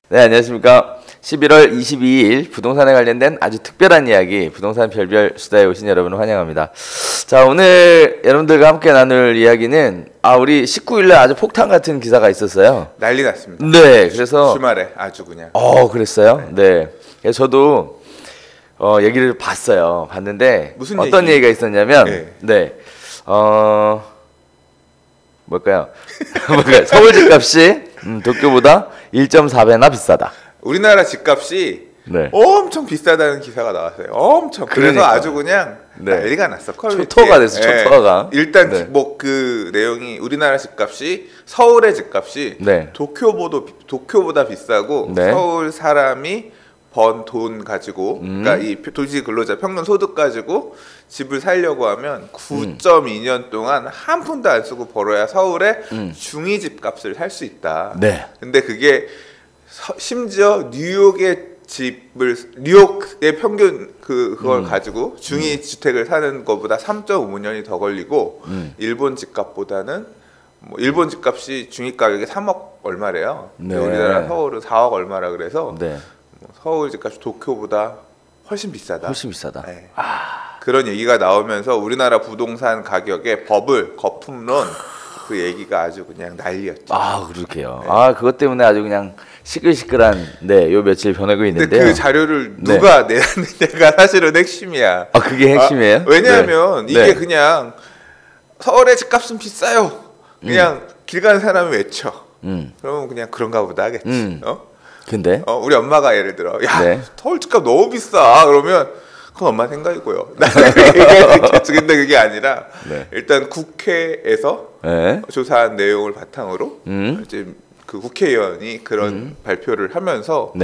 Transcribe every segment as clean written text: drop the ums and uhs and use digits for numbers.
네, 안녕하십니까. 11월 22일 부동산에 관련된 아주 특별한 이야기, 부동산 별별 수다에 오신 여러분을 환영합니다. 자, 오늘 여러분들과 함께 나눌 이야기는 우리 19일날 아주 폭탄 같은 기사가 있었어요. 난리 났습니다. 네, 그래서 주말에 아주 그냥. 그랬어요? 네. 그래서 저도 얘기를 봤어요. 봤는데 무슨 어떤 얘기가 있었냐면 뭘까요? 서울 집값이 도쿄보다 1.4배나 비싸다. 우리나라 집값이 엄청 비싸다는 기사가 나왔어요. 엄청. 그래서 아주 그냥 난리가 났어. 초토화가 됐어. 초토화가. 일단 뭐 그 내용이 우리나라 집값이 서울의 집값이 도쿄보다 비싸고 서울 사람이 번 돈 가지고 그러니까 이 도시 근로자 평균 소득 가지고 집을 살려고 하면 9.2년 동안 한 푼도 안 쓰고 벌어야 서울의 중위 집값을 살 수 있다. 근데 그게 심지어 뉴욕의 평균 그걸 가지고 중위 주택을 사는 것보다 3.5년이 더 걸리고 일본 집값보다는 일본 집값이 중위 가격이 3억 얼마래요. 우리나라 서울은 4억 얼마라 그래서 서울 집값이 도쿄보다 훨씬 비싸다. 그런 얘기가 나오면서 우리나라 부동산 가격의 버블, 거품론 그 얘기가 아주 그냥 난리였죠. 그렇게요. 그것 때문에 아주 그냥 시끌시끌한 요 며칠 변하고 있는데요. 근데 그 자료를 누가 내놨느냐가 사실은 핵심이야. 그게 핵심이에요? 왜냐하면 이게 그냥 서울의 집값은 비싸요. 그냥 길 가는 사람이 외쳐. 그러면 그냥 그런가 보다 하겠지. 근데 우리 엄마가 예를 들어 서울 집값 너무 비싸 그러면 그건 엄마 생각이고요. 근데 그게 아니라 일단 국회에서 조사한 내용을 바탕으로 이제 그 국회의원이 그런 발표를 하면서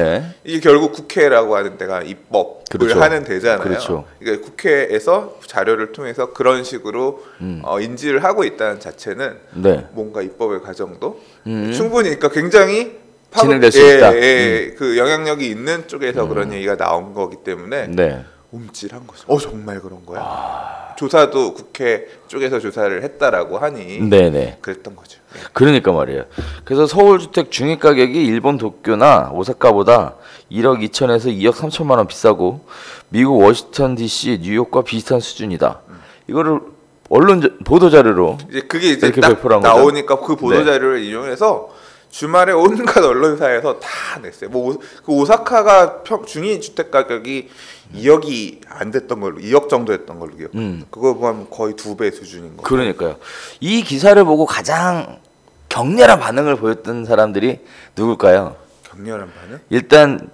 이게 결국 국회라고 하는 데가 입법을 하는 데잖아요. 그러니까 국회에서 자료를 통해서 그런 식으로 인지를 하고 있다는 자체는 뭔가 입법의 과정도 충분히 그러니까 굉장히 진행될 수 있다. 그 영향력이 있는 쪽에서 그런 얘기가 나온 거기 때문에 움찔한 거죠. 정말 그런 거야. 조사도 국회 쪽에서 조사를 했다라고 하니 그랬던 거죠. 그러니까 말이에요. 그래서 서울 주택 중위 가격이 일본 도쿄나 오사카보다 1억 2천에서 2억 3천만 원 비싸고 미국 워싱턴 DC, 뉴욕과 비슷한 수준이다. 이거를 언론 보도 자료로 이제 그게 이제 딱 나오니까 그 보도 자료를 인용해서 주말에 온갖 언론사에서 다 냈어요. 그 오사카가 중위 주택 가격이 2억이 안 됐던 걸로 2억 정도 했던 걸로 기억해요. 그거 보면 거의 2배 수준인 거예요. 그러니까요. 이 기사를 보고 가장 격렬한 반응을 보였던 사람들이 누굴까요? 격렬한 반응? 일단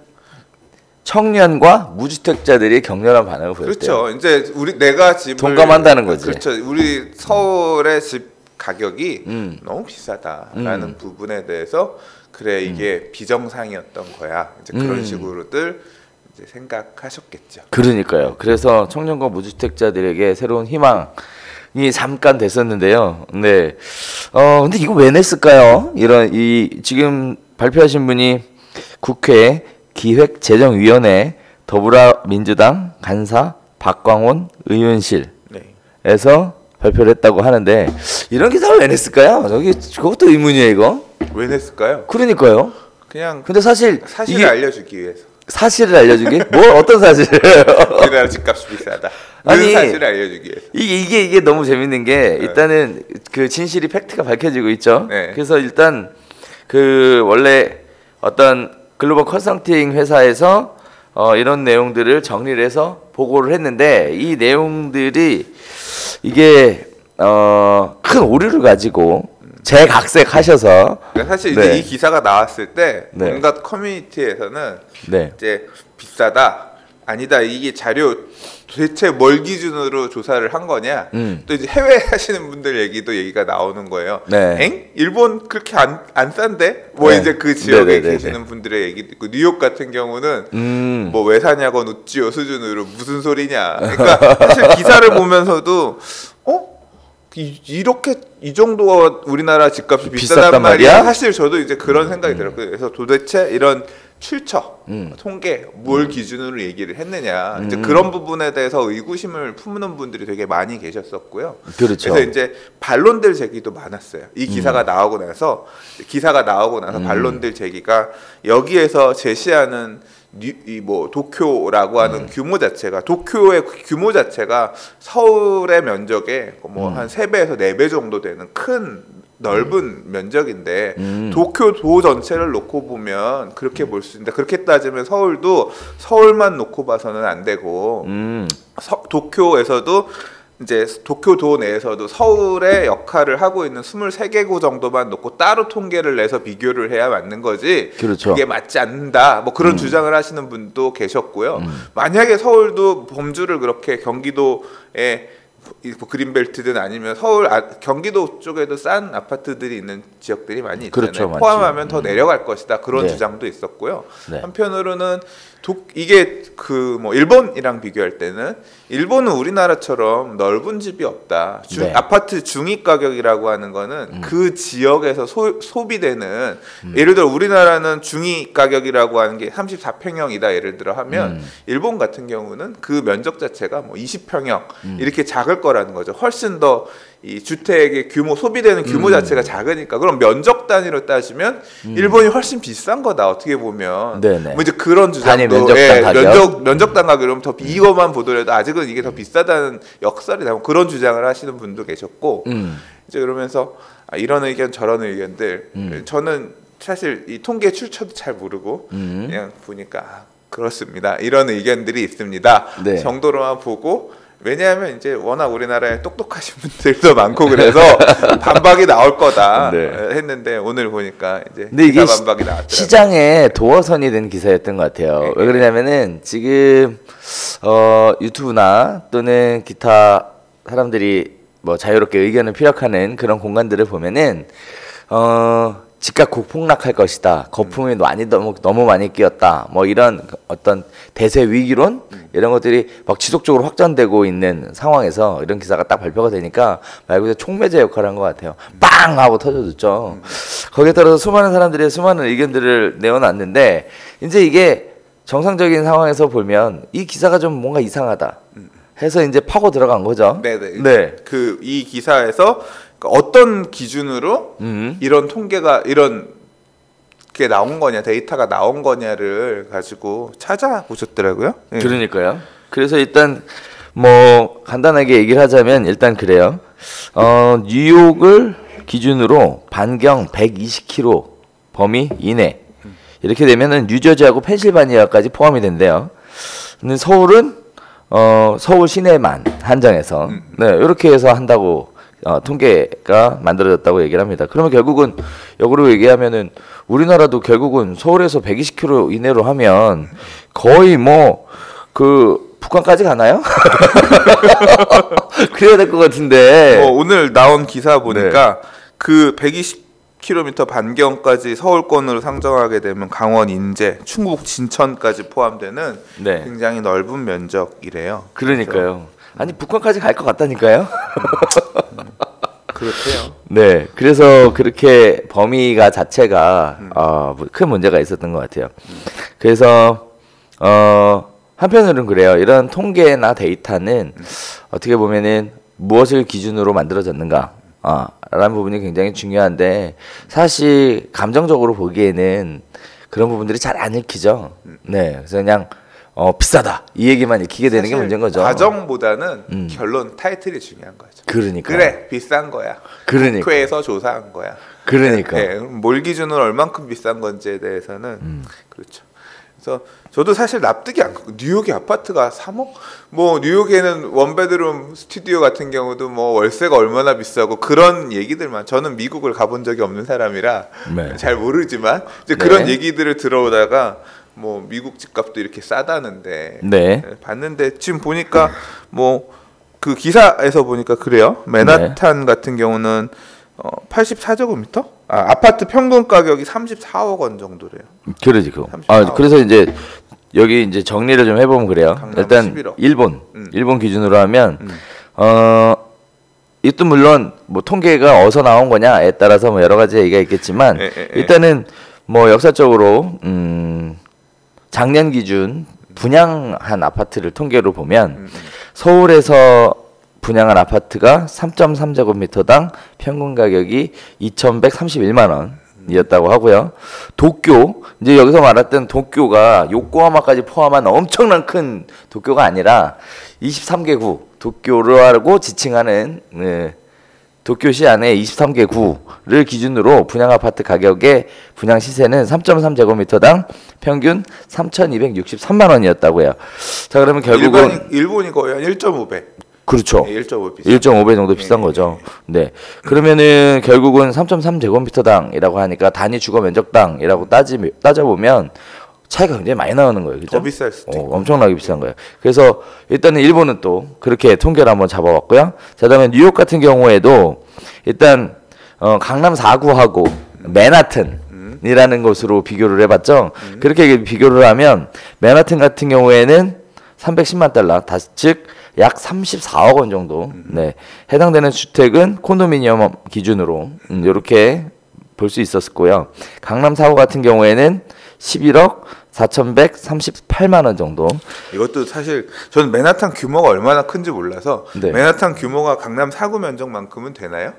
청년과 무주택자들이 격렬한 반응을 보였대요. 그렇죠. 이제 내가 집을 동감한다는 거지. 그렇죠. 우리 서울의 집 가격이 너무 비싸다라는 부분에 대해서 그래 이게 비정상이었던 거야. 이제 그런 식으로들 이제 생각하셨겠죠. 그러니까요. 그래서 청년과 무주택자들에게 새로운 희망이 잠깐 됐었는데요. 근데 이거 왜 냈을까요? 지금 발표하신 분이 국회 기획재정위원회 더불어민주당 간사 박광온 의원실에서 발표를 했다고 하는데 이런 기사를 왜 냈을까요? 그것도 의문이에요. 이거 왜 냈을까요? 그러니까요. 그냥 근데 사실을 알려주기 위해서. 사실을 알려주기? 어떤 사실을? 우리나라 집값이 비싸다. 사실을 알려주기 위해서. 이게 너무 재밌는 게 일단은 그 진실이 팩트가 밝혀지고 있죠. 그래서 일단 그 원래 어떤 글로벌 컨설팅 회사에서 이런 내용들을 정리를 해서 보고를 했는데 이 내용들이 이게 큰 오류를 가지고 재각색하셔서 그러니까 사실 이제 이 기사가 나왔을 때 온갖 커뮤니티에서는 이제 비싸다 아니다 이게 자료 도대체 뭘 기준으로 조사를 한 거냐 또 이제 해외 하시는 분들 얘기가 나오는 거예요. 엥? 일본 그렇게 안 싼데? 이제 그 지역에 계시는 분들의 얘기도 있고 뉴욕 같은 경우는 뭐 왜 사냐고 우찌요 수준으로 무슨 소리냐. 그러니까 사실 기사를 보면서도 이렇게 이 정도가 우리나라 집값이 비싸단 말이야? 사실 저도 이제 그런 생각이 들어요. 그래서 도대체 이런 출처, 통계, 뭘 기준으로 얘기를 했느냐 이제 그런 부분에 대해서 의구심을 품는 분들이 되게 많이 계셨었고요. 그렇죠. 그래서 이제 반론들 제기도 많았어요. 이 기사가 나오고 나서 반론들 제기가 여기에서 제시하는 이 뭐 도쿄라고 하는 규모 자체가 도쿄의 규모 자체가 서울의 면적의 뭐 한 3배에서 4배 정도 되는 큰 넓은 면적인데 도쿄도 전체를 놓고 보면 그렇게 볼 수 있는데 그렇게 따지면 서울도 서울만 놓고 봐서는 안 되고 도쿄에서도 이제 도쿄도 내에서도 서울의 역할을 하고 있는 23개구 정도만 놓고 따로 통계를 내서 비교를 해야 맞는 거지. 그렇죠. 그게 맞지 않는다. 뭐 그런 주장을 하시는 분도 계셨고요. 만약에 서울도 범주를 그렇게 경기도에 그린벨트든 아니면 서울 경기도 쪽에도 싼 아파트들이 있는 지역들이 많이 있잖아요. 그렇죠, 포함하면 더 내려갈 것이다. 그런 네. 주장도 있었고요. 네. 한편으로는 이게 그 뭐 일본이랑 비교할 때는 일본은 우리나라처럼 넓은 집이 없다. 네. 아파트 중위 가격이라고 하는 거는 그 지역에서 소비되는 예를 들어 우리나라는 중위 가격이라고 하는 게 34평형이다 예를 들어 하면 일본 같은 경우는 그 면적 자체가 뭐 20평형 이렇게 작을 거라는 거죠. 훨씬 더 이 주택의 규모 소비되는 규모 자체가 작으니까 그럼 면적 단위로 따지면 일본이 훨씬 비싼 거다 어떻게 보면 뭐 이제 그런 주장도 면적당 가격 이러면 더 이거만 보더라도 아직은 이게 더 비싸다는 역설이 나오고 그런 주장을 하시는 분도 계셨고 이제 그러면서 이런 의견 저런 의견들 저는 사실 이 통계 출처도 잘 모르고 그냥 보니까 그렇습니다 이런 의견들이 있습니다 네. 정도로만 보고 왜냐하면 이제 워낙 우리나라에 똑똑하신 분들도 많고 그래서 반박이 나올 거다 네. 했는데 오늘 보니까 이제 근데 이게 반박이 나왔더라고요. 시장에 도어선이 된 기사였던 것 같아요. 네. 왜 그러냐면은 지금 유튜브나 또는 기타 사람들이 뭐 자유롭게 의견을 피력하는 그런 공간들을 보면은 집값 폭락할 것이다. 거품이 너무 많이 끼었다. 뭐 이런 어떤 대세 위기론 이런 것들이 막 지속적으로 확전되고 있는 상황에서 이런 기사가 딱 발표가 되니까 말 그대로 촉매제 역할을 한 것 같아요. 빵 하고 터져줬죠. 거기에 따라서 수많은 사람들이 수많은 의견들을 내어놨는데 이제 이게 정상적인 상황에서 보면 이 기사가 좀 뭔가 이상하다 해서 이제 파고 들어간 거죠. 네네. 네. 그 이 기사에서 어떤 기준으로 이런 통계가 이런 게 나온 거냐 데이터가 나온 거냐를 가지고 찾아보셨더라고요. 네. 그러니까요. 그래서 일단 뭐 간단하게 얘기를 하자면 일단 그래요. 뉴욕을 기준으로 반경 120km 범위 이내 이렇게 되면은 뉴저지하고 펜실바니아까지 포함이 된대요. 근데 서울은 서울 시내만 한정해서 네 이렇게 해서 한다고. 통계가 만들어졌다고 얘기를 합니다. 그러면 결국은 역으로 얘기하면은 우리나라도 결국은 서울에서 120km 이내로 하면 거의 뭐 그 북한까지 가나요? 그래야 될 것 같은데. 오늘 나온 기사 보니까 네. 그 120km 반경까지 서울권으로 상정하게 되면 강원 인제, 충북 진천까지 포함되는 네. 굉장히 넓은 면적이래요. 그러니까요. 아니 북한까지 갈 것 같다니까요. 그렇대요. 네, 그래서 그렇게 범위가 자체가 큰 문제가 있었던 것 같아요. 그래서 한편으로는 그래요. 이런 통계나 데이터는 어떻게 보면은 무엇을 기준으로 만들어졌는가 라는 부분이 굉장히 중요한데 사실 감정적으로 보기에는 그런 부분들이 잘 안 읽히죠. 네, 그래서 그냥 비싸다 이 얘기만 읽히게 되는 게 문제인 거죠. 과정보다는 결론 타이틀이 중요한 거죠. 그러니까 그래 비싼 거야. 그러니까 국회에서 조사한 거야. 그러니까 네, 뭘 기준으로 얼만큼 비싼 건지에 대해서는 그렇죠. 그래서 저도 사실 납득이 안 가고 뉴욕의 아파트가 3억? 뭐 뉴욕에는 원베드룸 스튜디오 같은 경우도 뭐 월세가 얼마나 비싸고 그런 얘기들만 저는 미국을 가본 적이 없는 사람이라 네. 잘 모르지만 이제 그런 네. 얘기들을 들어오다가 뭐 미국 집값도 이렇게 싸다는데 네. 봤는데 지금 보니까 뭐 그 기사에서 보니까 그래요. 맨하탄 네. 같은 경우는 84제곱미터? 아파트 평균 가격이 34억 원 정도래요. 그러지 그. 그래서 이제 여기 이제 정리를 좀 해보면 그래요. 일단 11억. 일본 기준으로 하면 이것도 물론 뭐 통계가 어디서 나온 거냐에 따라서 뭐 여러 가지 얘기가 있겠지만 일단은 뭐 역사적으로 작년 기준 분양한 아파트를 통계로 보면 서울에서 분양한 아파트가 3.3제곱미터당 평균 가격이 2,131만 원이었다고 하고요. 도쿄, 이제 여기서 말했던 도쿄가 요코하마까지 포함한 엄청난 큰 도쿄가 아니라 23개 구 도쿄를 하고 지칭하는 도쿄시 안에 23개 구를 기준으로 분양 아파트 가격의 분양 시세는 3.3제곱미터당 평균 3,263만 원이었다고요. 자, 그러면 결국은 일본이 거의 한 1.5배. 그렇죠. 네, 1.5배 정도 비싼 거죠. 네. 그러면은 결국은 3.3제곱미터당이라고 하니까 단위 주거 면적당이라고 따져보면 차이가 굉장히 많이 나오는 거예요. 그죠? 더 비쌀 수도 있고. 엄청나게 비싼 거예요. 그래서 일단은 일본은 또 그렇게 통계를 한번 잡아봤고요. 자, 그다음에 뉴욕 같은 경우에도 일단 강남 4구하고 맨하튼이라는 곳으로 비교를 해봤죠. 그렇게 비교를 하면 맨하튼 같은 경우에는 310만 달러, 즉 약 34억 원 정도 네, 해당되는 주택은 콘도미니엄 기준으로 이렇게 볼 수 있었고요. 강남 4구 같은 경우에는 11억 4,138만 원 정도. 이것도 사실 저는 맨하탄 규모가 얼마나 큰지 몰라서 네. 맨하탄 규모가 강남 4구 면적만큼은 되나요?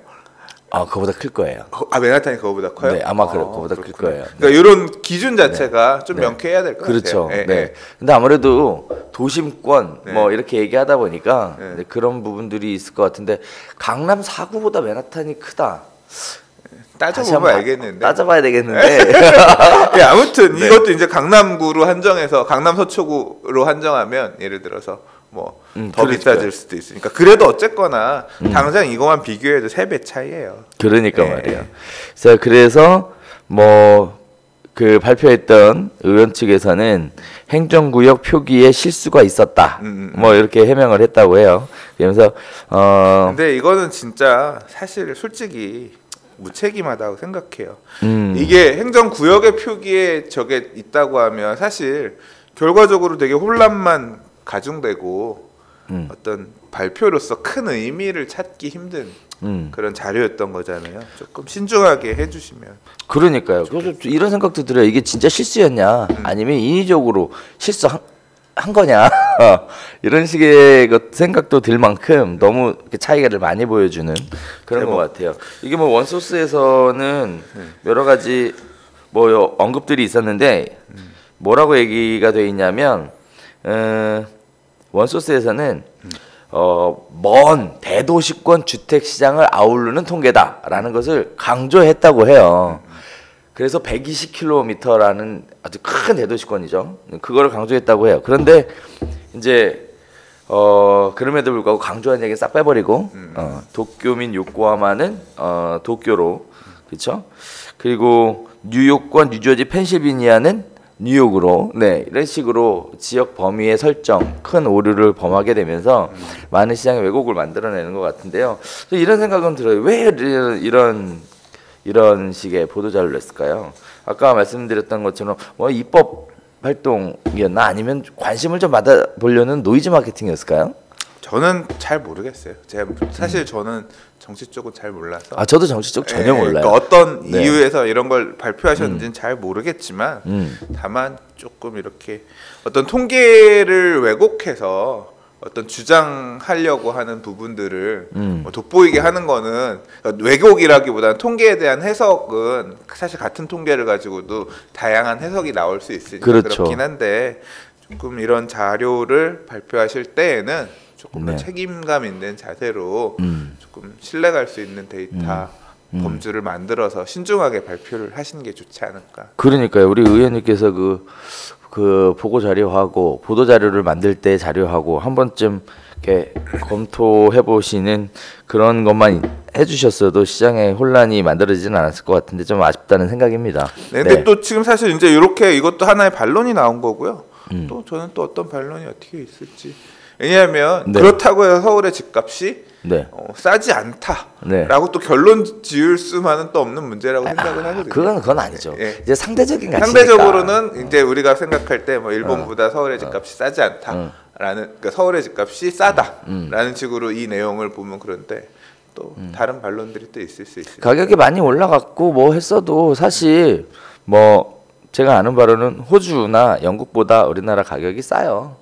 아, 그거보다 클 거예요. 맨하탄이 그거보다 커요? 네, 아마 그거보다 클 거예요. 그러니까 이런 기준 자체가 좀 명쾌해야 될 것 그렇죠. 같아요. 네. 근데 아무래도 도심권 뭐 이렇게 얘기하다 보니까 그런 부분들이 있을 것 같은데 강남 4구보다 맨하탄이 크다. 따져보면 알겠는데. 따져봐야 되겠는데. 네, 아무튼 이것도 이제 강남구로 한정해서 강남 서초구로 한정하면 예를 들어서 뭐 더 비싸질 수도 있으니까 그래도 어쨌거나 당장 이거만 비교해도 3배 차이예요. 그러니까 말이에요. 자, 그래서 뭐 그 발표했던 의원 측에서는 행정구역 표기에 실수가 있었다. 뭐 이렇게 해명을 했다고 해요. 그러면서 근데 이거는 진짜 사실 솔직히 무책임하다고 생각해요. 이게 행정구역의 표기에 저게 있다고 하면 사실 결과적으로 되게 혼란만 가중되고 어떤 발표로서 큰 의미를 찾기 힘든 그런 자료였던 거잖아요. 조금 신중하게 해주시면. 그러니까요. 그래서 이런 생각도 들어요. 이게 진짜 실수였냐 아니면 인위적으로 실수한 거냐 이런 식의 생각도 들 만큼 너무 차이를 많이 보여주는 그런 것 같아요. 이게 뭐 원소스에서는 여러 가지 뭐 언급들이 있었는데 뭐라고 얘기가 돼 있냐면 원소스에서는 먼 대도시권 주택 시장을 아우르는 통계다라는 것을 강조했다고 해요. 그래서 120km라는 아주 큰 대도시권이죠. 그거를 강조했다고 해요. 그런데 이제 그럼에도 불구하고 강조한 얘기는 싹 빼버리고 도쿄민 요코하마는 도쿄로, 그렇죠? 그리고 뉴욕권 뉴저지 펜실베니아는 뉴욕으로, 네, 이런 식으로 지역 범위의 설정 큰 오류를 범하게 되면서 많은 시장의 왜곡을 만들어내는 것 같은데요. 이런 생각은 들어요. 왜 이런 식의 보도 자료를 냈을까요? 아까 말씀드렸던 것처럼 뭐 입법 활동이었나 아니면 관심을 좀 받아보려는 노이즈 마케팅이었을까요? 저는 잘 모르겠어요. 제가 사실 저는 정치 쪽은 잘 몰라서. 아, 저도 정치 쪽 전혀 몰라요. 그러니까 어떤 이유에서 이런 걸 발표하셨는지는 잘 모르겠지만 다만 조금 이렇게 어떤 통계를 왜곡해서 어떤 주장하려고 하는 부분들을 뭐 돋보이게 하는 거는 왜곡이라기보다는 통계에 대한 해석은 사실 같은 통계를 가지고도 다양한 해석이 나올 수 있으니까 그렇죠. 그렇긴 한데 조금 이런 자료를 발표하실 때에는 조금 더 책임감 있는 자세로 조금 신뢰갈 수 있는 데이터 범주를 만들어서 신중하게 발표를 하시는 게 좋지 않을까. 그러니까요. 우리 의원님께서 그 보고 자료하고 보도 자료를 만들 때 자료하고 한 번쯤 이렇게 검토해 보시는 그런 것만 해주셨어도 시장에 혼란이 만들어지진 않았을 것 같은데 좀 아쉽다는 생각입니다. 네, 근데 또 지금 사실 이제 이렇게 이것도 하나의 반론이 나온 거고요. 또 저는 또 어떤 반론이 어떻게 있을지. 왜냐하면 그렇다고 해서 서울의 집값이 싸지 않다라고 또 결론 지을 수만은 또 없는 문제라고 생각을 하거든요. 그건 아니죠. 이제 상대적인 가치니까. 상대적으로는 이제 우리가 생각할 때 뭐 일본보다 서울의 집값이 싸지 않다라는, 그러니까 서울의 집값이 싸다라는 식으로 이 내용을 보면 그런데 또 다른 반론들이 또 있을 수 있어요. 가격이 많이 올라갔고 뭐 했어도 사실 뭐 제가 아는 바로는 호주나 영국보다 우리나라 가격이 싸요.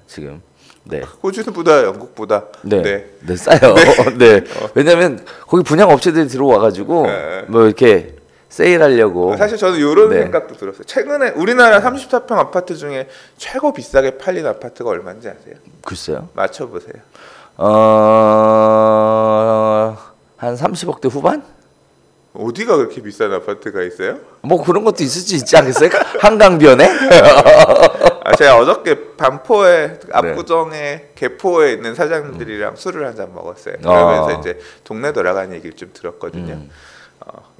지금. 네. 호주보다 영국보다 네, 네 싸요. 네. 왜냐면 거기 분양 업체들이 들어와가지고 뭐 이렇게 세일하려고. 사실 저는 이런 생각도 들었어요. 최근에 우리나라 34평 아파트 중에 최고 비싸게 팔린 아파트가 얼마인지 아세요? 글쎄요. 맞춰보세요. 한 30억대 후반? 어디가 그렇게 비싼 아파트가 있어요? 뭐 그런 것도 있을 수 있지 않겠어요? 한강변에? 제가 어저께 반포에 압구정에 개포에 있는 사장님들이랑 술을 한잔 먹었어요. 그러면서 이제 동네 돌아가는 얘기를 좀 들었거든요.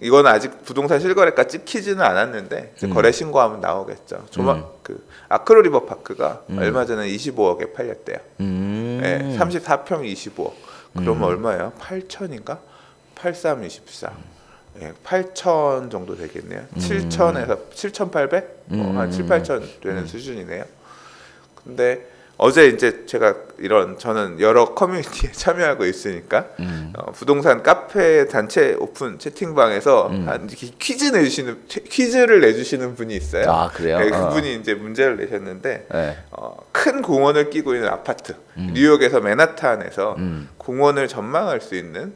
이건 아직 부동산 실거래가 찍히지는 않았는데 거래 신고하면 나오겠죠. 조만 그 아크로리버 파크가 얼마 전에 25억에 팔렸대요. 네, 34평 25억. 그러면 얼마예요? 8천인가? 83, 24. 예, 8천 정도 되겠네요. 7천에서 7,800? 한 7, 8천 되는 수준이네요. 근데 어제 이제 제가 저는 여러 커뮤니티에 참여하고 있으니까 부동산 카페 단체 오픈 채팅방에서 퀴즈를 내주시는 분이 있어요. 아 그래요? 네, 그분이 이제 문제를 내셨는데 큰 공원을 끼고 있는 아파트, 뉴욕에서 맨하탄에서 공원을 전망할 수 있는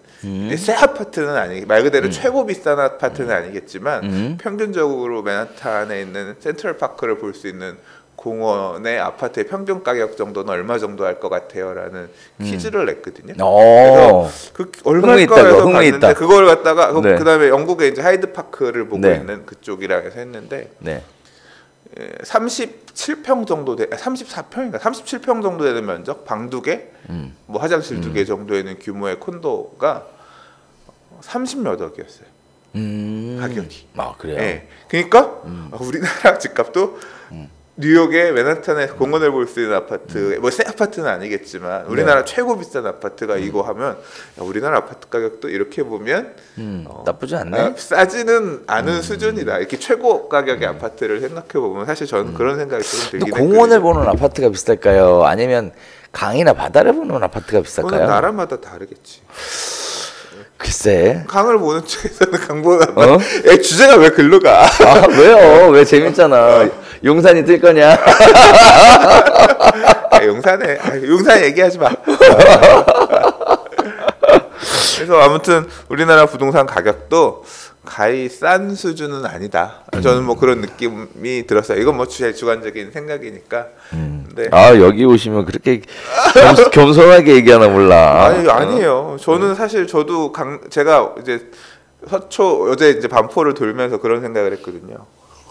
새 아파트는 말 그대로 최고 비싼 아파트는 아니겠지만 평균적으로 맨하탄에 있는 센트럴파크를 볼 수 있는 공원의 아파트의 평균 가격 정도는 얼마 정도 할 것 같아요라는 퀴즈를 냈거든요. 그래서 얼마일까 해서 봤는데 그걸 갖다가 그다음에 영국의 이제 하이드 파크를 보고 있는 그쪽이라 해서 했는데 37평 정도 34평인가 37평 정도 되는 면적, 방 2개, 뭐 화장실 2개 정도 되는 규모의 콘도가 30몇 억이었어요. 가격이. 아 그래요? 네. 그러니까 우리나라 집값도 뉴욕의 맨하탄에 공원을 볼 수 있는 아파트, 뭐 새 아파트는 아니겠지만 우리나라 최고 비싼 아파트가 이거 하면 우리나라 아파트 가격도 이렇게 보면 나쁘지 않네. 싸지는 않은 수준이다. 이렇게 최고 가격의 아파트를 생각해 보면 사실 저는 그런 생각이 좀 들긴 했거든요. 공원을 보는 아파트가 비쌀까요? 아니면 강이나 바다를 보는 아파트가 비쌀까요? 그건 나라마다 다르겠지. 글쎄. 강을 보는 쪽에서는 강보다 주제가 왜 글로 가? 왜요? 왜 재밌잖아. 용산이 뜰 거냐? 용산 얘기하지 마. 그래서 아무튼 우리나라 부동산 가격도 가히 싼 수준은 아니다. 저는 뭐 그런 느낌이 들었어요. 이건 뭐 제 주관적인 생각이니까. 네. 여기 오시면 그렇게 겸손하게 얘기하나 몰라. 아니에요. 저는 사실 제가 이제 어제 이제 반포를 돌면서 그런 생각을 했거든요.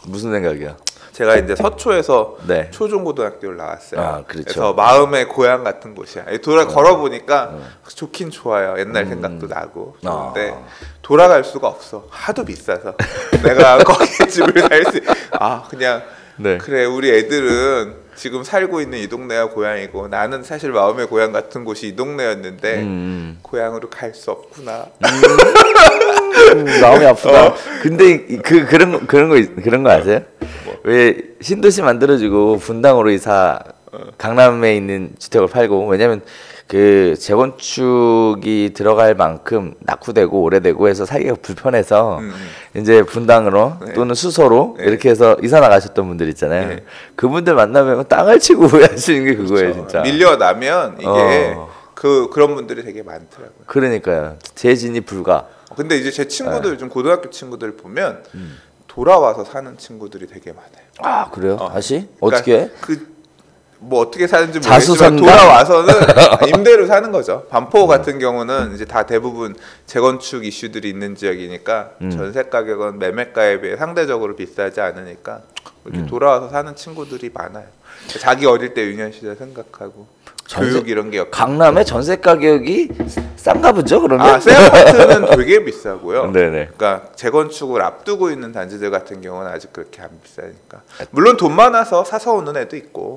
무슨 생각이야? 제가 이제 서초에서 초중고등학교를 나왔어요. 그렇죠. 그래서 마음의 고향 같은 곳이야. 걸어보니까 좋긴 좋아요. 옛날 생각도 나고. 근데 돌아갈 수가 없어. 하도 비싸서. 내가 거기에 집을 살 수. 그냥 그래 우리 애들은 지금 살고 있는 이 동네가 고향이고 나는 사실 마음의 고향 같은 곳이 이 동네였는데 고향으로 갈 수 없구나. 마음이 아프다. 근데 그런 거 아세요? 왜 신도시 만들어지고 분당으로 강남에 있는 주택을 팔고, 왜냐면 그 재건축이 들어갈 만큼 낙후되고 오래되고 해서 살기가 불편해서 이제 분당으로 또는 수서로 이렇게 해서 이사 나가셨던 분들 있잖아요. 그분들 만나면 땅을 치고 후회하시는 게 그거예요. 그렇죠. 진짜 밀려나면 이게 그런 분들이 되게 많더라고요. 그러니까요. 재진입 불가. 근데 이제 제 친구들 좀 고등학교 친구들 보면 돌아와서 사는 친구들이 되게 많아요. 그래요? 다시? 어떻게? 뭐 어떻게 사는지 모르겠지만 돌아와서는 임대로 사는 거죠. 반포 같은 경우는 이제 다 대부분 재건축 이슈들이 있는 지역이니까 전세 가격은 매매가에 비해 상대적으로 비싸지 않으니까 이렇게 돌아와서 사는 친구들이 많아요. 자기 어릴 때 유년 시절 생각하고 교육 이런 게 강남의 전세 가격이 싼가 보죠, 그러면? 새 아파트는 되게 비싸고요. 네네. 그러니까 재건축을 앞두고 있는 단지들 같은 경우는 아직 그렇게 안 비싸니까. 물론 돈 많아서 사서 오는 애도 있고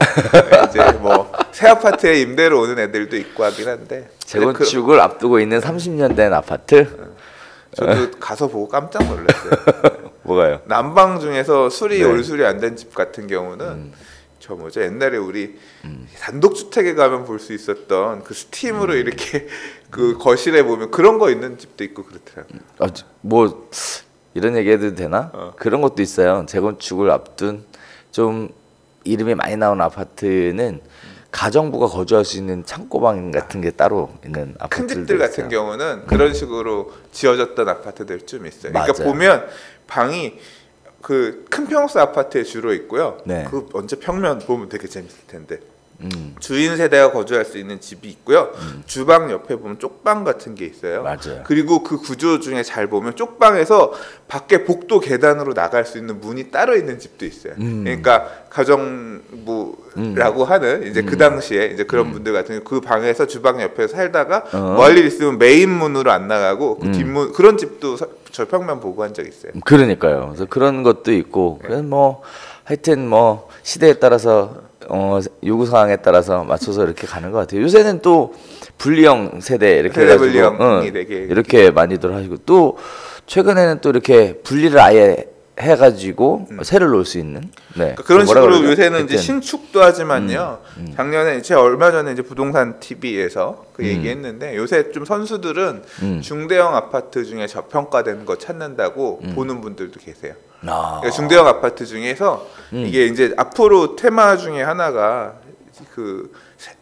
이제 뭐 새 아파트에 임대로 오는 애들도 있고 하긴 한데. 재건축을 앞두고 있는 30년 된 아파트? 저도 가서 보고 깜짝 놀랐어요. 뭐가요? 난방 중에서 올수리 안 된 집 같은 경우는 옛날에 우리 단독주택에 가면 볼 수 있었던 그 스팀으로 이렇게 그 거실에 보면 그런 거 있는 집도 있고 그렇더라고요. 뭐 이런 얘기해도 되나? 그런 것도 있어요. 재건축을 앞둔 좀 이름이 많이 나온 아파트는 가정부가 거주할 수 있는 창고방 같은 게 따로 있는 아파트들. 큰 집들 같은 경우는 그런 식으로 지어졌던 아파트들 좀 있어요. 맞아요. 그러니까 보면 방이 그 큰 평수 아파트에 주로 있고요. 네. 그 언제 평면 보면 되게 재밌을 텐데. 주인 세대가 거주할 수 있는 집이 있고요. 주방 옆에 보면 쪽방 같은 게 있어요. 맞아요. 그리고 그 구조 중에 잘 보면 쪽방에서 밖에 복도 계단으로 나갈 수 있는 문이 따로 있는 집도 있어요. 그러니까 가정부라고 하는 이제 그 당시에 이제 그런 분들 같은 그 방에서 주방 옆에 살다가 뭐 할 일 있으면 메인 문으로 안 나가고 그 뒷문 그런 집도 절평면 보고 한 적 있어요. 그러니까요. 그래서 그런 것도 있고 네. 뭐 하여튼 뭐 시대에 따라서 요구 사항에 따라서 맞춰서 이렇게 가는 것 같아요. 요새는 또 분리형 세대 이렇게 해가지고 이렇게 많이들 하시고 또 최근에는 또 이렇게 분리를 아예 해가지고 새를 놓을 수 있는 그러니까 그런 식으로 그러죠? 요새는 이제 신축도 하지만요. 작년에 제가 얼마 전에 이제 부동산 TV에서 그 얘기했는데 요새 좀 선수들은 중대형 아파트 중에 저평가되는 거 찾는다고 보는 분들도 계세요. 그러니까 중대형 아파트 중에서 이게 이제 앞으로 테마 중에 하나가 그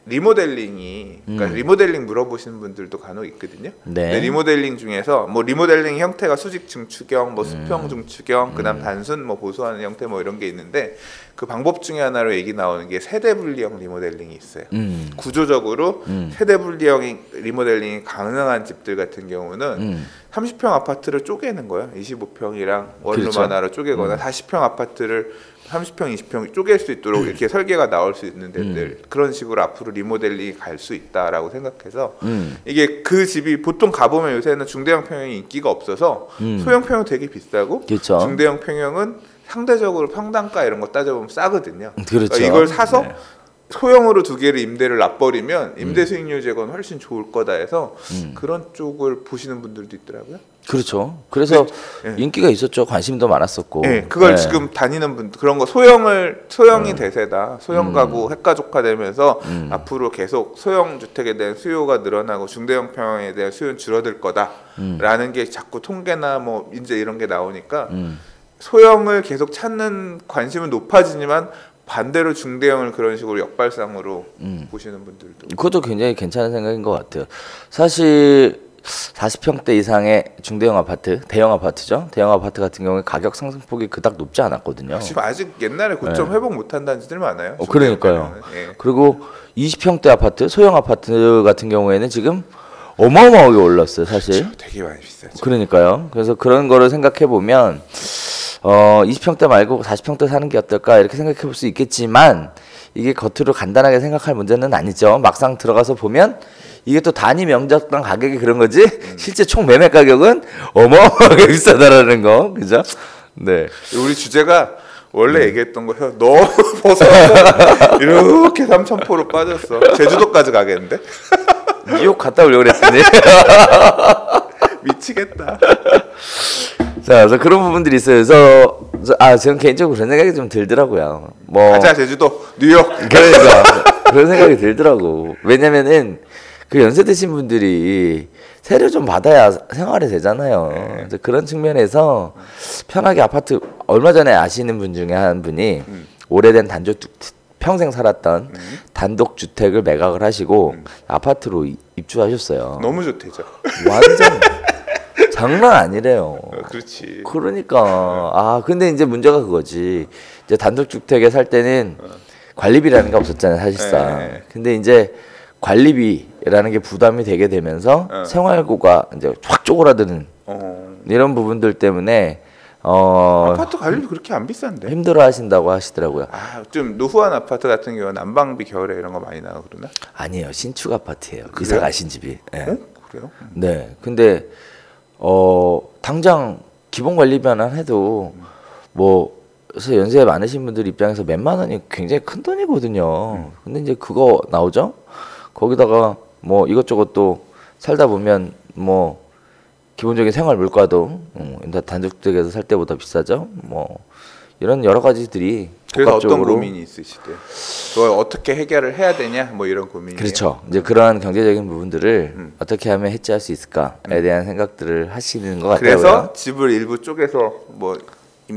리모델링이 그러니까 리모델링 물어보시는 분들도 간혹 있거든요. 네. 리모델링 중에서 뭐 리모델링 형태가 수직 증축형, 뭐 수평 증축형, 그다음 단순 뭐 보수하는 형태 뭐 이런 게 있는데 그 방법 중에 하나로 얘기 나오는 게 세대 분리형 리모델링이 있어요. 구조적으로 세대 분리형 리모델링이 가능한 집들 같은 경우는 30평 아파트를 쪼개는 거예요. 25평이랑 원룸 하나로 쪼개거나 40평 아파트를 30평, 20평 쪼갤 수 있도록 이렇게 설계가 나올 수 있는 데들 그런 식으로 앞으로 리모델링이 갈 수 있다라고 생각해서 이게 그 집이 보통 가보면 요새는 중대형 평형이 인기가 없어서 소형 평형 되게 비싸고 그렇죠. 중대형 평형은 상대적으로 평당가 이런 거 따져보면 싸거든요. 그렇죠. 그러니까 이걸 사서 네. 소형으로 두 개를 임대를 놔버리면 임대 수익률 제고는 훨씬 좋을 거다 해서 그런 쪽을 보시는 분들도 있더라고요. 그렇죠. 그래서 네. 인기가 있었죠. 관심도 많았었고. 네, 그걸 네. 지금 다니는 분들 그런 거 소형이 대세다. 소형 가구 핵가족화되면서 앞으로 계속 소형 주택에 대한 수요가 늘어나고 중대형 평형에 대한 수요는 줄어들 거다라는 게 자꾸 통계나 뭐 이제 이런 게 나오니까 소형을 계속 찾는 관심은 높아지지만 반대로 중대형을 그런 식으로 역발상으로 보시는 분들도 그것도 굉장히 괜찮은 생각인 것 같아요. 사실 40평대 이상의 중대형 아파트, 대형 아파트죠. 대형 아파트 같은 경우에 가격 상승폭이 그닥 높지 않았거든요. 지금 아직 옛날에 고점 네. 회복 못한다는 집들 많아요. 그러니까요. 예. 그리고 20평대 아파트, 소형 아파트 같은 경우에는 지금 어마어마하게 올랐어요. 사실. 그렇죠. 되게 많이 비싸죠. 그러니까요. 그래서 그런 거를 생각해 보면 20평대 말고 40평대 사는 게 어떨까 이렇게 생각해 볼 수 있겠지만 이게 겉으로 간단하게 생각할 문제는 아니죠. 막상 들어가서 보면 이게 또 단위 면적당 가격이 그런 거지 실제 총 매매 가격은 어마어마하게 비싸다라는 거, 그죠? 네. 우리 주제가 원래 얘기했던 거요. 너무 벗어서 이렇게 삼천포로 빠졌어. 제주도까지 가겠는데? 뉴욕 갔다 오려고 그랬더니 미치겠다. 자, 그래서 그런 부분들이 있어요. 그래서 저는 개인적으로 그런 생각이 좀 들더라고요. 뭐 가자 제주도, 뉴욕. 그러니까 그런 생각이 들더라고. 왜냐면은 그 연세 드신 분들이 세를 좀 받아야 생활이 되잖아요. 그래서 그런 측면에서 편하게 아파트 얼마 전에 아시는 분 중에 한 분이 오래된 평생 살았던 단독 주택을 매각을 하시고 아파트로 입주하셨어요. 너무 좋대죠. 완전 장난 아니래요. 그렇지. 그러니까 근데 이제 문제가 그거지. 이제 단독 주택에 살 때는 관리비라는 게 없었잖아요, 사실상. 근데 이제 관리비라는 게 부담이 되게 되면서 생활고가 이제 확 쪼그라드는 이런 부분들 때문에 아파트 관리비 그렇게 안 비싼데 힘들어하신다고 하시더라고요. 좀 노후한 아파트 같은 경우는 난방비 겨울에 이런 거 많이 나고 그러나? 아니에요, 신축 아파트예요. 이사 가신 집이. 네. 그래요? 네, 근데 당장 기본 관리비만 해도 뭐 그래서 연세 많으신 분들 입장에서 몇만 원이 굉장히 큰 돈이거든요. 근데 이제 그거 나오죠? 거기다가 뭐 이것저것 또 살다 보면 뭐 기본적인 생활 물가도 단독주택에서 살 때보다 비싸죠. 뭐 이런 여러 가지들이 그래서 어떤 고민이 있으시대요? 그걸 어떻게 해결을 해야 되냐 뭐 이런 고민이에요. 그렇죠. 이제 그러한 경제적인 부분들을 어떻게 하면 해지할 수 있을까에 대한 생각들을 하시는 것 같아요. 그래서 집을 일부 쪼개서 뭐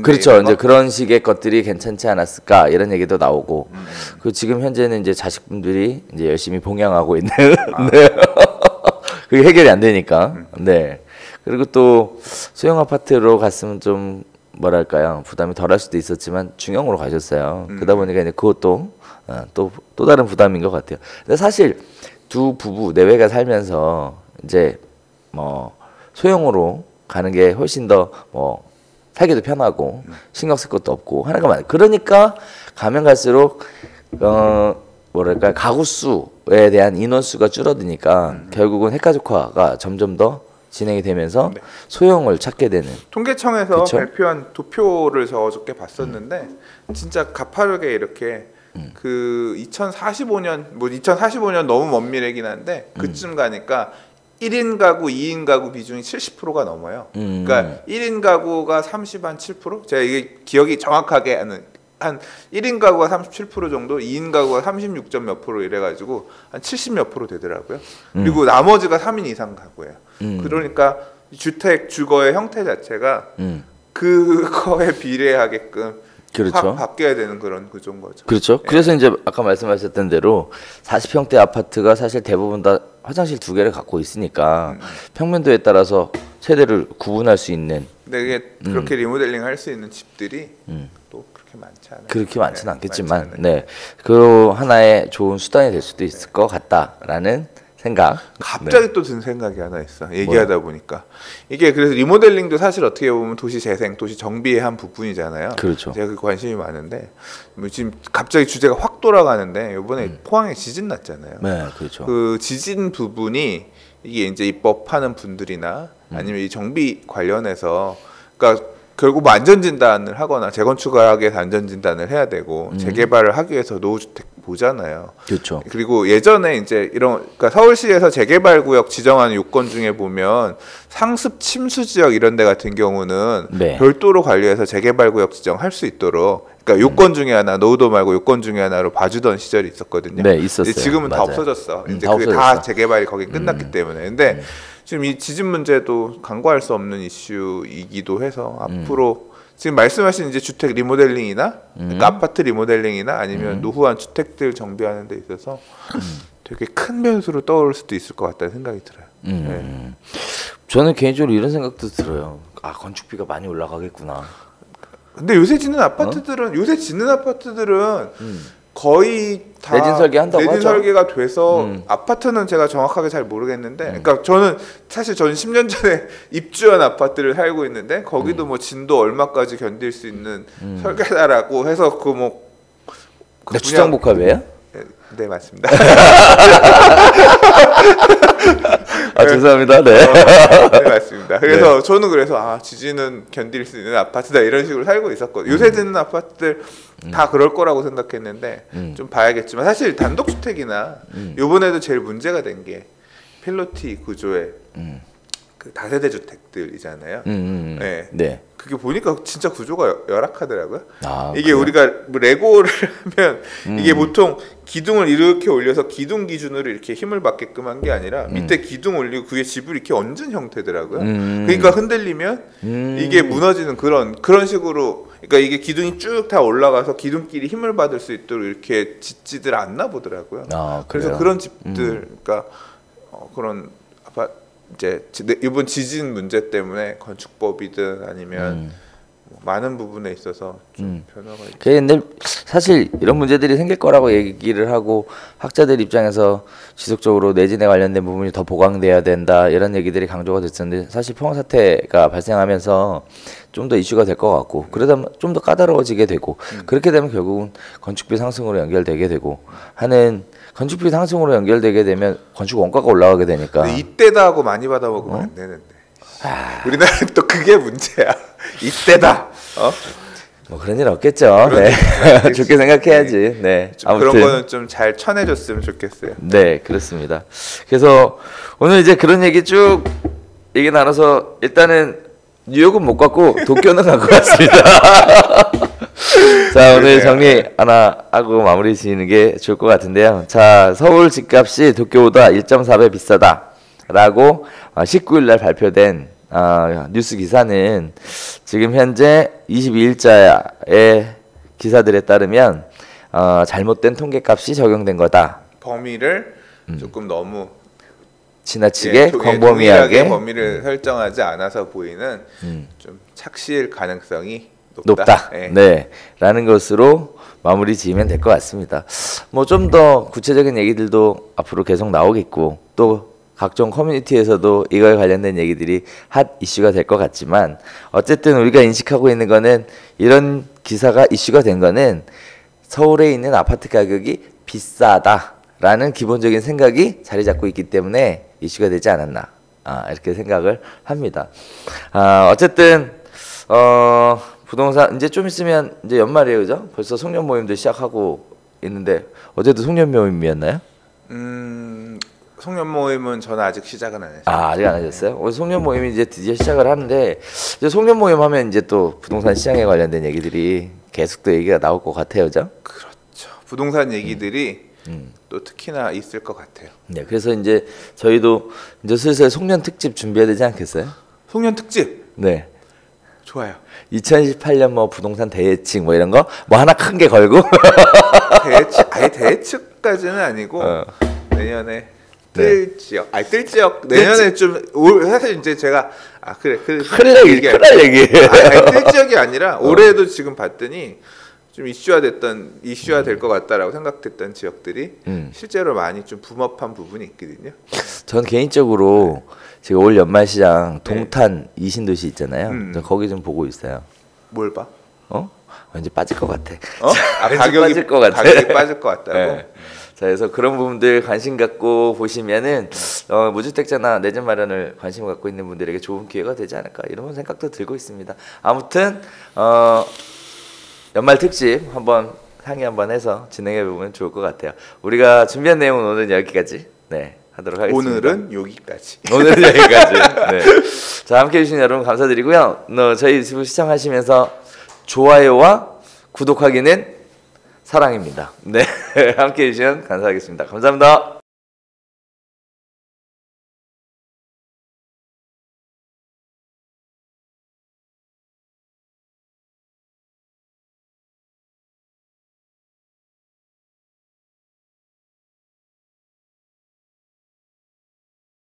그렇죠. 이제 그런 식의 것들이 괜찮지 않았을까 이런 얘기도 나오고 그 지금 현재는 이제 자식분들이 이제 열심히 봉양하고 있는 네. 그게 해결이 안 되니까 네. 그리고 또 소형 아파트로 갔으면 좀 뭐랄까요 부담이 덜할 수도 있었지만 중형으로 가셨어요. 그러다 보니까 이제 그것도 또 다른 부담인 것 같아요. 근데 사실 두 부부 내외가 살면서 이제 뭐 소형으로 가는 게 훨씬 더 뭐 살기도 편하고 신경 쓸 것도 없고 하나가 많아요. 그러니까 가면 갈수록 뭐랄까 가구 수에 대한 인원 수가 줄어드니까 결국은 핵가족화가 점점 더 진행이 되면서 네. 소형을 찾게 되는. 통계청에서 그쵸? 발표한 도표를 저 어저께 봤었는데 진짜 가파르게 이렇게 그 2045년 뭐 2045년 너무 먼 미래긴 한데 그쯤 가니까 1인 가구, 2인 가구 비중이 70%가 넘어요. 그러니까 1인 가구가 37%? 제가 이게 기억이 정확하게 한 1인 가구가 37% 정도, 2인 가구가 36점 몇 프로 이래가지고 한 70 몇 프로 되더라고요. 그리고 나머지가 3인 이상 가구예요. 그러니까 주택 주거의 형태 자체가 그거에 비례하게끔 그렇죠. 확 바뀌어야 되는 그런 구조인 거죠. 그렇죠. 예. 그래서 이제 아까 말씀하셨던 대로 40평대 아파트가 사실 대부분 다 화장실 2개를 갖고 있으니까 평면도에 따라서 세대를 구분할 수 있는. 근데 이게 그렇게 리모델링 할 수 있는 집들이 또 그렇게 많지 않아요. 그렇게 많지는 않겠지만, 네, 그 하나의 좋은 수단이 될 수도 있을 것 같다라는 생각. 갑자기 네. 또 든 생각이 하나 있어. 얘기하다 뭐야? 보니까 이게 그래서 리모델링도 사실 어떻게 보면 도시 재생, 도시 정비의 한 부분이잖아요. 그렇죠. 제가 그 관심이 많은데 뭐 지금 갑자기 주제가 확 돌아가는데 이번에 포항에 지진 났잖아요. 네, 그렇죠. 그 지진 부분이 이게 이제 입법하는 분들이나 아니면 이 정비 관련해서 그러니까 결국 뭐 안전진단을 하거나 재건축을 위해서 안전진단을 해야 되고 재개발을 하기 위해서 노후주택 보잖아요. 그렇죠. 그리고 예전에 이제 이런 그러니까 서울시에서 재개발구역 지정하는 요건 중에 보면 상습 침수 지역 이런 데 같은 경우는 네. 별도로 관리해서 재개발구역 지정할 수 있도록 그러니까 요건 중에 하나 노후도 말고 요건 중에 하나로 봐주던 시절이 있었거든요. 네, 있었어요. 지금은 맞아요. 다 없어졌어. 이제 그게 다 재개발이 거기 끝났기 때문에. 근데 지금 이 지진 문제도 간과할 수 없는 이슈이기도 해서 앞으로 지금 말씀하신 이제 주택 리모델링이나 그러니까 아파트 리모델링이나 아니면 노후한 주택들 정비하는 데 있어서 되게 큰 변수로 떠오를 수도 있을 것 같다는 생각이 들어요. 네. 저는 개인적으로 이런 생각도 들어요. 아, 건축비가 많이 올라가겠구나. 근데 요새 짓는 아파트들은 거의 다 내진 설계한다고 내진 하죠. 설계가 돼서 아파트는 제가 정확하게 잘 모르겠는데 그러니까 저는 10년 전에 입주한 아파트를 살고 있는데 거기도 뭐 진도 얼마까지 견딜 수 있는 설계다라고 해서 그 뭐 그 주상복합이에요? 네 맞습니다. 아 죄송합니다. 네. 네 맞습니다. 그래서 네. 저는 그래서 지진은 견딜 수 있는 아파트다 이런 식으로 살고 있었거든요. 요새 짓는 아파트들 다 그럴 거라고 생각했는데 좀 봐야겠지만 사실 단독주택이나 요번에도 제일 문제가 된 게 필로티 구조의 그 다세대 주택들이잖아요. 네. 네. 그게 보니까 진짜 구조가 열악하더라고요. 이게 그래요? 우리가 뭐 레고를 하면 이게 보통 기둥을 이렇게 올려서 기둥 기준으로 이렇게 힘을 받게끔 한 게 아니라 밑에 기둥 올리고 그게 집을 이렇게 얹은 형태더라고요. 그러니까 흔들리면 이게 무너지는 그런 식으로 그러니까 이게 기둥이 쭉 다 올라가서 기둥끼리 힘을 받을 수 있도록 이렇게 짓지들 않나 보더라고요. 그래서 그런 집들 그러니까 그런 이제 이번 지진 문제 때문에 건축법이든 아니면 많은 부분에 있어서 좀 변화가 있죠. 근데 사실 이런 문제들이 생길 거라고 얘기를 하고 학자들 입장에서 지속적으로 내진에 관련된 부분이 더 보강돼야 된다 이런 얘기들이 강조가 됐었는데 사실 포항 사태가 발생하면서 좀 더 이슈가 될 것 같고 그러다 좀 더 까다로워지게 되고 그렇게 되면 결국은 건축비 상승으로 연결되게 되고 하는 건축비 상승으로 연결되게 되면 건축 원가가 올라가게 되니까 이때다 하고 많이 받아먹으면 안 되는데 우리나라는 또 그게 문제야. 이때다. 뭐 그런 일 없겠죠. 네. 좋게 생각해야지. 네. 아무튼 그런 거는 좀 잘 쳐내줬으면 좋겠어요. 네, 그렇습니다. 그래서 오늘 이제 그런 얘기 쭉 얘기 나눠서 일단은 뉴욕은 못 갔고 도쿄는 간 것 같습니다. 자, 오늘 정리 하나 하고 마무리 지는 게 좋을 것 같은데요. 자, 서울 집값이 도쿄보다 1.4배 비싸다라고 19일 날 발표된 뉴스 기사는 지금 현재 22일자의 기사들에 따르면 잘못된 통계값이 적용된 거다. 범위를 조금 너무 지나치게 광범위하게 범위를 설정하지 않아서 보이는 좀 착시일 가능성이 높다. 네, 라는 것으로 마무리 지으면 될 것 같습니다. 뭐 좀 더 구체적인 얘기들도 앞으로 계속 나오겠고 또 각종 커뮤니티에서도 이거에 관련된 얘기들이 핫 이슈가 될 것 같지만 어쨌든 우리가 인식하고 있는 거는 이런 기사가 이슈가 된 거는 서울에 있는 아파트 가격이 비싸다라는 기본적인 생각이 자리 잡고 있기 때문에 이슈가 되지 않았나 이렇게 생각을 합니다. 어쨌든 부동산 이제 좀 있으면 이제 연말이에요, 그죠? 벌써 송년 모임도 시작하고 있는데 어제도 송년 모임이었나요? 송년 모임은 저는 아직 시작은 안 했어요. 아직 안 하셨어요? 오늘 송년 모임이 이제 드디어 시작을 하는데 이제 송년 모임 하면 이제 또 부동산 시장에 관련된 얘기들이 계속 또 얘기가 나올 것 같아요, 그죠? 그렇죠. 부동산 얘기들이 또 특히나 있을 것 같아요. 네, 그래서 이제 저희도 이제 슬슬 송년 특집 준비해야 되지 않겠어요? 송년 특집. 네. 좋아요. 2018년 뭐 부동산 대예측 뭐 이런 거 뭐 하나 큰 게 걸고 대예측까지는 아니고 내년에 뜰 지역 내년에 좀 사실 이제 제가 큰일 얘기 뜰 지역이 아니라 올해도 지금 봤더니 좀 이슈화 될 것 같다라고 생각됐던 지역들이 실제로 많이 좀 붐업한 부분이 있거든요. 전 개인적으로 지금 올 연말 시장 동탄 이신도시 있잖아요. 거기 좀 보고 있어요. 뭘 봐? 왠지 빠질 것 같아. 가격이 빠질 것 같아. 가격이 빠질 것 같다고. 네. 자, 그래서 그런 부분들 관심 갖고 보시면은 무주택자나 내 집 마련을 관심을 갖고 있는 분들에게 좋은 기회가 되지 않을까 이런 생각도 들고 있습니다. 아무튼 연말 특집 한번 상의 한번 해서 진행해 보면 좋을 것 같아요. 우리가 준비한 내용은 오늘 여기까지 하도록 하겠습니다. 오늘은 여기까지. 오늘은 여기까지. 네. 자, 함께해 주신 여러분 감사드리고요. 저희 유튜브 시청하시면서 좋아요와 구독하기는 사랑입니다. 네, 함께해 주시면 감사하겠습니다. 감사합니다.